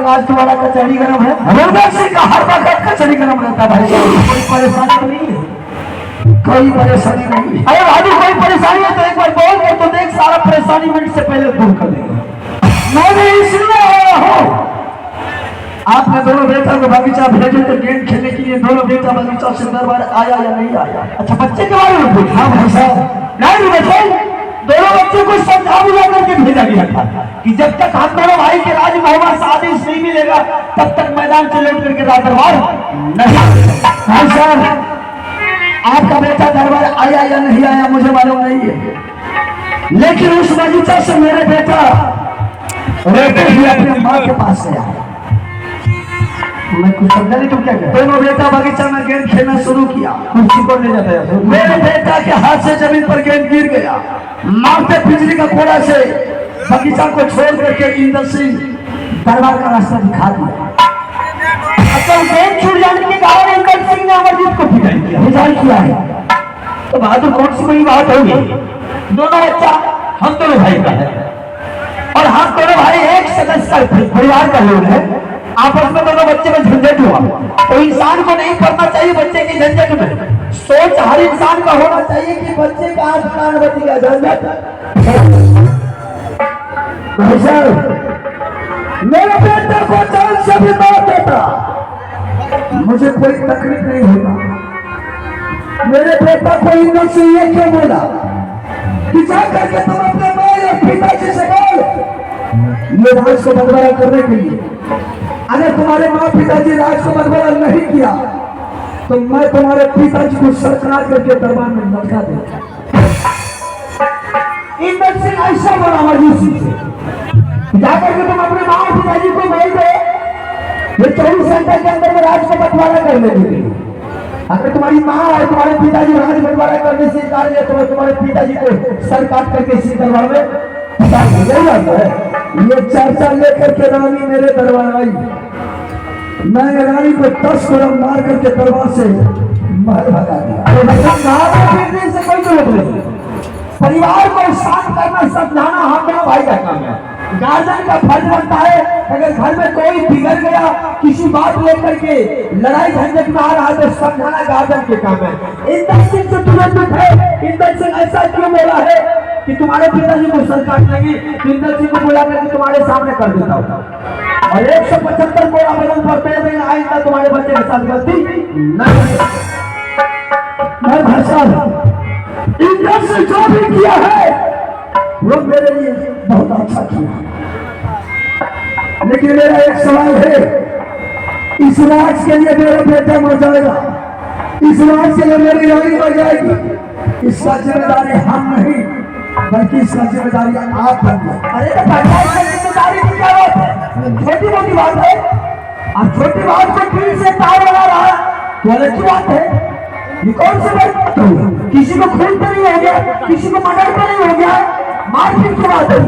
आज तुम्हारा कचहरी गरम है? रघुनाथ सिंह का हर वक्त कचहरी गरम रहता है भाई साहब। कोई परेशानी तो नहीं है? कोई परेशानी नहीं। अरे भाभी कोई परेशानी है तो एक बार बोल के तो देख, सारा परेशानी मिनट से पहले दूर कर देगा। मैं इसलिए आया हूँ, आपने दोनों बेटा को बगीचा भेजे थे गेम खेलने के लिए, दोनों बेटा बगीचा से दरबार आया या नहीं आया? अच्छा बच्चे के बारे में पूछ। हाँ भाई साहब, नहीं बेटे, दोनों बच्चों को समझा बुझा करके भेजा गया था कि जब तक हम दोनों भाई के राज मोहम्मद से आदेश नहीं मिलेगा तब तक मैदान से लौट करके राज दरबार नहीं। भाई साहब आपका बेटा दरबार आया या नहीं आया मुझे मालूम नहीं है, लेकिन उस बगीचा से मेरे बेटा रहते ही अपने माँ के पास गया। मैं कुछ समझा नहीं, तुम क्या कहते? दोनों बेटा बगीचा में गेंद खेलना शुरू किया। कुर्सी को ले जाता है, मेरे बेटा के हाथ से जमीन पर गेंद गिर गया। मारते बिजली का कोड़ा से बगीचा को छोड़ करके इंदर सिंह दरबार का रास्ता दिखा दिया। अच्छा गेंद छूट जाने के कारण इंदर सिंह ने अमरजीत को पिटाई किया है। तो बहादुर कौन सी बड़ी बात होगी? दोनों बच्चा हम दोनों भाई का है और हम दोनों भाई एक सदस्य परिवार का लोग है। आपस में दोनों बच्चे में झंझट हुआ तो इंसान को नहीं पड़ना चाहिए बच्चे की झंझट में। सोच हर इंसान का होना चाहिए कि बच्चे का आज कान बचेगा झंझट। मेरे बेटे को जान से भी मार देता, मुझे कोई तकलीफ नहीं होता। मेरे बेटा को इंदर से ये क्यों बोला कि जाकर के तुम अपने माँ या पिताजी से बोल ये राज को बंटवारा करने के लिए। अगर तुम्हारे माँ पिताजी राज को बंटवारा नहीं किया तो मैं तुम्हारे पिताजी को सरकार करके दरबार में लटका देता। इंदर सिंह ऐसा बोला अमरजीत सिंह से, जाकर के तुम अपने माँ पिताजी को बोल दो ये 24 घंटे के अंदर में राज को बंटवारा कर लेंगे। अगर तुम्हारी माँ और तुम्हारे पिताजी राज बंटवारा करने से इनकार किया तो तुम्हारे पिताजी को सरकार करके इसी दरबार में है। ये चर्चा लेकर के रानी मेरे दरबार आई, मैंने रानी को 10 कदम मार करके दरबार से महल भगा दिया। से कोई जरूरत नहीं, परिवार को शांत करना समझाना हम दोनों भाई का काम है। गार्जियन का फर्ज बनता है अगर घर में कोई बिगड़ गया किसी बात लेकर के लड़ाई झंझट में आ रहा तो समझाना गार्जियन के काम है। इंदर सिंह से तुरंत उठे, इंदर सिंह ऐसा क्यों बोला है कि तुम्हारे पिताजी को सरकार लगी तो इंदर सिंह को बुला करके तुम्हारे सामने कर देता हूँ और 175 कोड़ा बदल पर पेड़ देना आइंदा तुम्हारे बच्चे के साथ गलती नहीं। मैं भाई साहब इंदर से जो भी किया है वो मेरे लिए बहुत अच्छा किया, लेकिन मेरा एक सवाल है, इस राज के लिए मेरा बेटा मर जाएगा, इस राज के लिए मेरी रानी मर जाएगी, इसका जिम्मेदारी हम नहीं बल्कि इसका जिम्मेदारी आप बनिए। अरे तो पंचायत की जिम्मेदारी की क्या बात है? छोटी मोटी बात है और छोटी बात को दिल से तार लगा रहा है तो अलग की बात है। ये कौन सी बात? किसी को खून तो नहीं हो गया, किसी को मर्डर तो नहीं हो गया, मारपीट की बात है।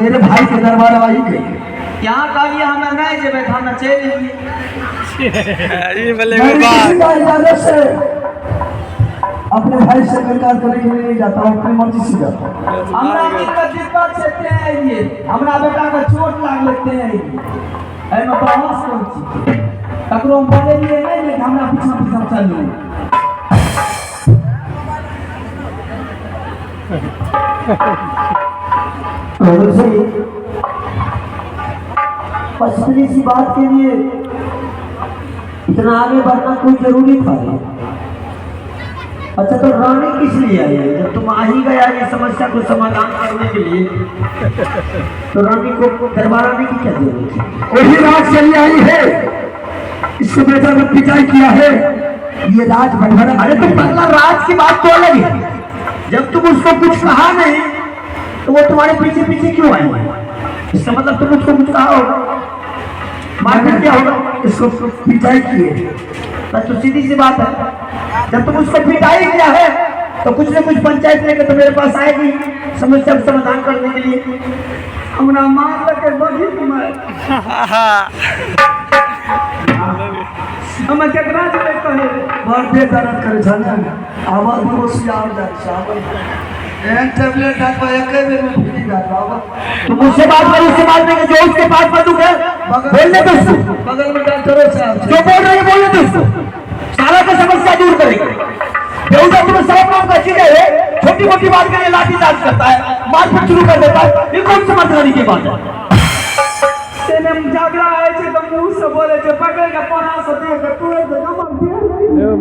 मेरे भाई के दरबार आई गई यहाँ कहलिए हमें नहीं जेबे तो हमें चल इजाजत से अपने भाई से इनकार करने के लिए नहीं जाता हूँ, अपनी मर्जी से जाता हूँ। हमरा दिक्कत से ये हमरा बेटा के चोट लाग लेते हैं एमे बहस कर छी ककरो बोले लिए नहीं कि हमरा पीछा पीछा चलू पछली सी बात के लिए इतना आगे बढ़ना कोई जरूरी था? अच्छा तो रानी किस लिए आई है? जब तुम आ ही गया ये समस्या को समाधान करने के लिए तो रानी को दरबार आने की क्या जरूरत है? वही राज चली आई है, इसको बेटा ने पिटाई किया है, ये राज बंधवाना। अरे तुम पहला राज की बात तो अलग है, जब तुम उसको कुछ कहा नहीं तो वो तुम्हारे पीछे पीछे क्यों आई? इसका मतलब तुम उसको कुछ कहा होगा, मारपीट क्या होगा, इसको पिटाई की है। तो सीधी सी बात है, जब तुम उसको पिटाई किया है तो कुछ न कुछ पंचायत लेकर तो मेरे पास आएगी समस्या का समाधान करने के लिए। हमरा मार लगे बड़ी तुम्हारे हम केकरा से कहे बहुत बेदर्द करे जाने आवाज कोसी आ जाए सावन एक टेबलेट डालवा एक बेर में फ्री डालवा। तो मुझसे बात करो, उससे बात नहीं, जो उसके पास बंदूक है बोलने दो उसको, बगल में डॉक्टरों से जो बोल रहे हैं बोलने दो उसको, सारा का समस्या दूर करेंगे। बेहुदा तुम्हें सब काम का चीज है, छोटी मोटी बात के लिए लाठी चार्ज करता है, मारपीट शुरू कर देता है, ये कौन समझदारी की बात है? झगड़ा है तो मुंह से बोले थे पकड़ के पना से दे के तू एक नंबर दे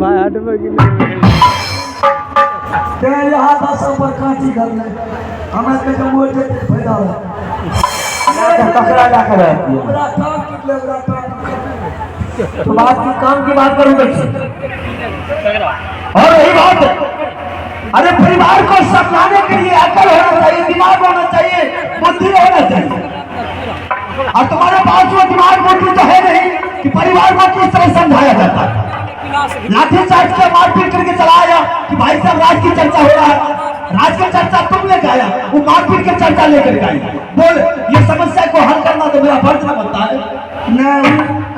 भाई हट में के यहाँ का सब पर काटी कर ले हमें के मोड़ के फायदा है पकड़ा जा कर पूरा काम कितले पूरा काम तो बात की काम की बात करूं बच्चे और यही बात है। अरे परिवार को समझाने के लिए अकल होना चाहिए, दिमाग होना चाहिए, बुद्धि होना चाहिए। और तुम्हारे पास वो दिमाग बुद्धि तो है नहीं कि परिवार को किस तरह समझाया जाता है। लाठी चार्ज के मारपीट करके चलाया कि भाई साहब राज की चर्चा हो रहा है, राज की चर्चा तुम लेकर आया, वो मारपीट की चर्चा लेकर आई। बोल ये समस्या को हल करना तो मेरा फर्ज न बनता है ना?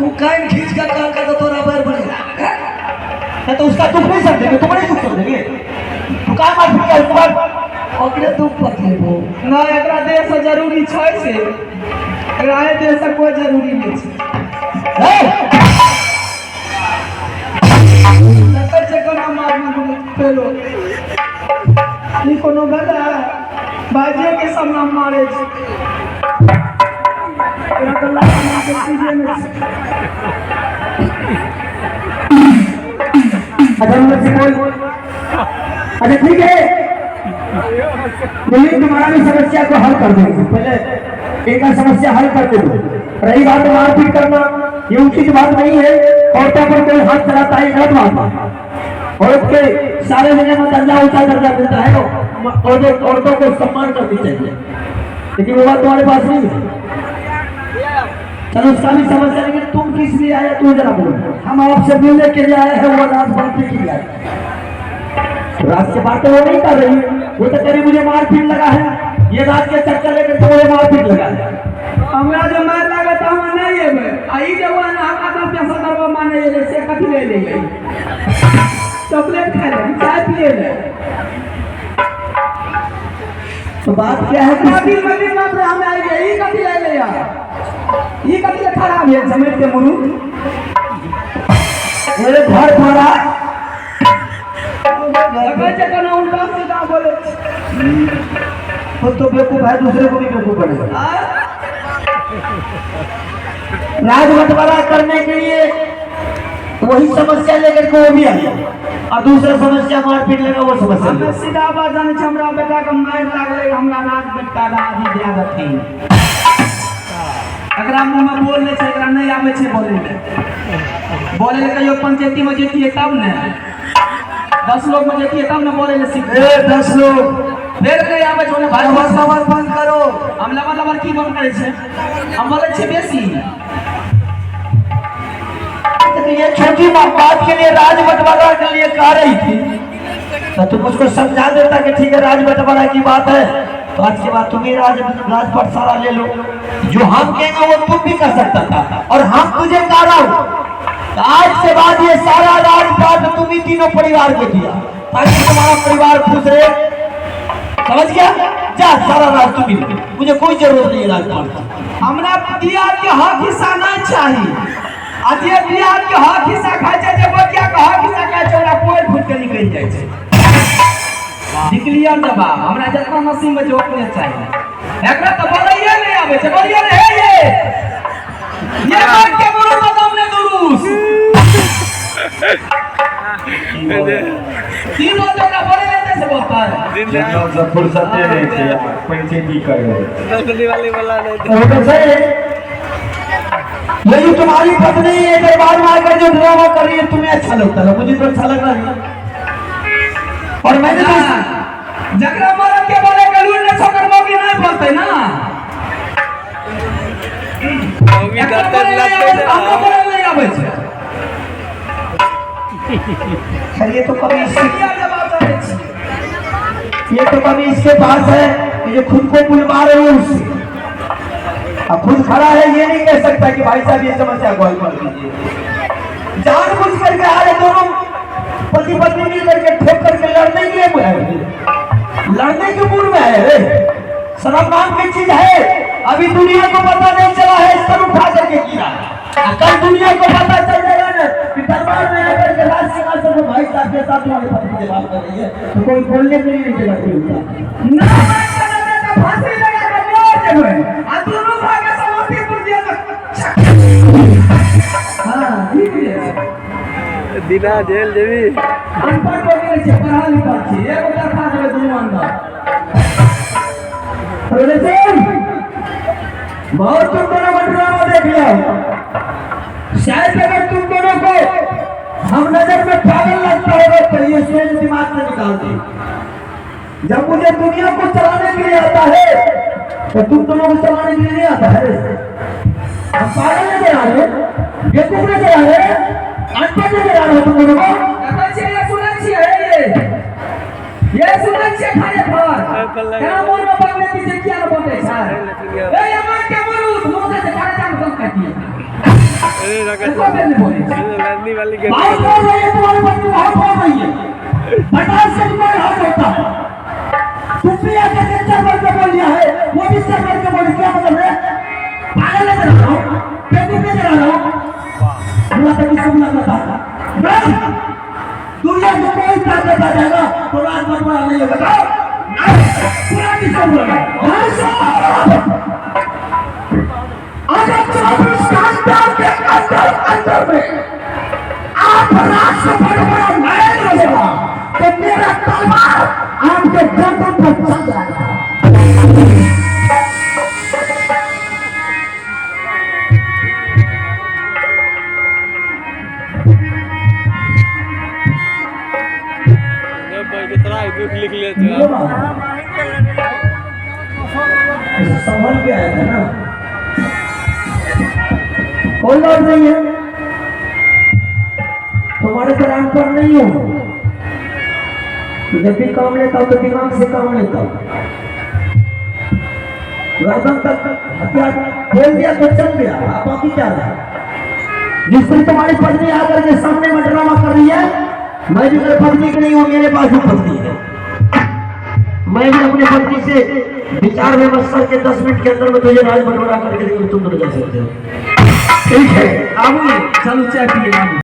वो कान खींच कर काम करता तो रबर बनेगा तो उसका दुख नहीं समझेंगे, तुम्हारे दुख समझेंगे। तू का मारपीट किया उसके बाद ओकरे दुख पकड़े वो ना एकरा देश से जरूरी छै से एकरा देश से कोई जरूरी नहीं छै। कोनो गला बाजे के सामने मारे अच्छा ठीक है, तुम्हारा भी समस्या को हल कर देंगे, पहले एक समस्या हल करते दो। रही बात मारपीट करना, ये उचित बात नहीं है, औरतों पर कोई हाथ चलाता है गलत बात है। औरत के सारे जगह में दर्जा ऊंचा दर्जा मिलता है, औरतों को सम्मान करनी चाहिए, लेकिन वो बात तुम्हारे पास नहीं है। चलो उसका भी समस्या, लेकिन तुम किस लिए आए तू जरा बोलो। हम आपसे मिलने के लिए आए हैं, वो राज बांटने के लिए आए। राज की बातें वो नहीं कर रही, वो तो करी मुझे मारपीट लगा है, ये राज के चक्कर लेकर तो मुझे मारपीट लगा है। हमरा जो मार लगा था हम नहीं है आई जवान आपका पैसा दरबार माने ले से कथि ले ले चॉकलेट खा ले चाय पिए ले। तो बात क्या है कि अभी मत हम आ गए ई कथि ले ले यार, ई कथि खराब है जमेट के मुरु मेरे घर थोड़ा लगा जगह उल्टा सीधा बोले तो बेवकूफ है, दूसरे को भी बेवकूफ बनेगा। राज बंटवारा करने के लिए वही समस्या लेकर के वो भी आया और दूसरा समस्या मारपीट लगा वो समस्या। हमें सीधा बात जाने हमरा बेटा का मार लागले, हमरा राज बंटवारा आदि दे देथिन। अगर मुंह में बोल ले छै, एकरा नहीं आवे छै बोले ले कहियो पंचायती में जेतिए तब ने 10 लोग में जेतिए तब ने बोले ले सीख। 10 लोग फिर नहीं आवे छै ने भाई लवर बंद करो। हम लवर की बंद करे छै, हम बोले छै बेसी। तो ये छोटी बात के लिए राज बंटवारा के लिए कह रही थी, तो तुम उसको समझा देता कि ठीक है राज बंटवारा की बात है, तो आज के बाद तुम्हें राजपाट सारा ले लो। जो हम कहेंगे वो तुम भी कर सकता था, और हम तुझे कह रहा हूँ आज से बाद ये सारा राजपाट तुम ही तीनों परिवार को दिया, ताकि तुम्हारा परिवार खुश रहे। समझ गया? जा, सारा राज तुम ही, मुझे कोई जरूरत नहीं राजपाट की। हमरा दिया के हक हिस्सा नहीं चाहिए। आज ये दिया के हक हिस्सा खाइ छै, जे बच्चा के हक हिस्सा खाइ छै, ओकरा कोई फुट के निकल जाइ छै। निकलियर जवाब हमरा जितना नसीब में जो अपने चाहिए। एकरा तो बोलैये नहीं आवे छै, बोलिए रे ये बात के बोलो तो हमने दुरुस तीनों जगह बोले लेते से बोलता है दिन सब फुर्सत नहीं थे यार, पैसे की कर रहे नकली वाली वाला नहीं वो तो सही है। ये जो तुम्हारी पत्नी है दरबार में आकर जो ड्रामा कर रही है, तुम्हें अच्छा लगता है, मुझे तो अच्छा लग रहा है। और मैंने तो जकरा मरद के बोले कलूर ने छोकर मौकी नहीं बोलते ना, मम्मी करते हमको बोले नहीं आवे छै। ये तो कभी क्या जवाब दे छी? ये तो कभी इसके पास है कि जो खुद को बुलवा रहे हो उससे, अब खुद खड़ा है, ये नहीं कह सकता कि भाई साहब ये समस्या को हल कर दीजिए। जानबूझ करके आ रहे दोनों पति पत्नी मिल करके ठोक करके लड़ने के लिए है, लड़ने के मूड में है रे। शर्म नाम की चीज है, अभी दुनिया को पता नहीं चला है, इस पर उठा करके गिरा। कल दुनिया को पता चल जाएगा ना कि दरबार में आकर के राज सिंहासन में भाई साहब के साथ तुम्हारी पत्नी से बात कर रही है, तो कोई बोलने के लिए नहीं चला कोई होता ना का फांसी लगा के मार देबे आ दोनों भाग के समस्तीपुर दिया तो हां ठीक है। दिना जेल देवी अनपढ़ को के छै, पढ़ा लिखा छी, एगो दरखा देबे दुनू अंदर। अरे सुन, बहुत तुम दोनों का ड्रामा देख लिया, शायद अगर तुम दोनों को हम नजर में पागल लगता होगा तो ये सोच दिमाग से निकाल दे। जब मुझे दुनिया को चलाने के लिए आता है तो तुम दोनों को चलाने के लिए नहीं आता है। हम पागल नजर आ रहे, बेवकूफ नजर आ रहे, अनपढ़ नजर आ रहे तुम दोनों को। ये सुनै छियै खाने पर केना मोर में पगले पीछे किया न बोले छै। ए अमर के मरुद मोसे से खाने जाम कम कर दिए। अरे रखा इसको भी नहीं बोले लड़नी वाली के बहुत बोल रही है तुम्हारी बच्ची, बहुत बोल रही है। बता से कोई हाथ होता है, तुम भी आके चर्चा करके बोल दिया है, वो भी चर्चा करके बोल, क्या मतलब है? पागल नजर आ रहा हूं, बेवकूफ नजर आ रहा हूं। हमरा तो किसी को लगता था दुनिया को कोई ताकत आ जाएगा तो राज बड़ा नहीं है, बताओ पूरा की सब लगा। अगर 24 घंटे के अंदर में आप राज से बड़ा नहीं रहेगा तो मेरा तलवार आपके गर्दन पर चल जाएगा। कितना दुख लिख लेते हो संभल के आया था ना, कोई बात नहीं है, तुम्हारे तरह अनपढ़ नहीं हो। जब भी काम लेता हूं तो दिमाग से काम लेता हूं। गर्दन तक हथियार खेल दिया तो चल गया, आप बाकी क्या है? जिस दिन तुम्हारी पत्नी आकर के सामने में ड्रामा कर रही है, मैं भी मेरे पत्नी की नहीं हूँ, मेरे पास भी पत्नी है। मैं भी अपने पत्नी से विचार विमर्श करके 10 मिनट के अंदर में तुझे राज बंटवारा करके तुम दोनों जा सकते हो। ठीक है, आऊंगी, चलो चाय पिए।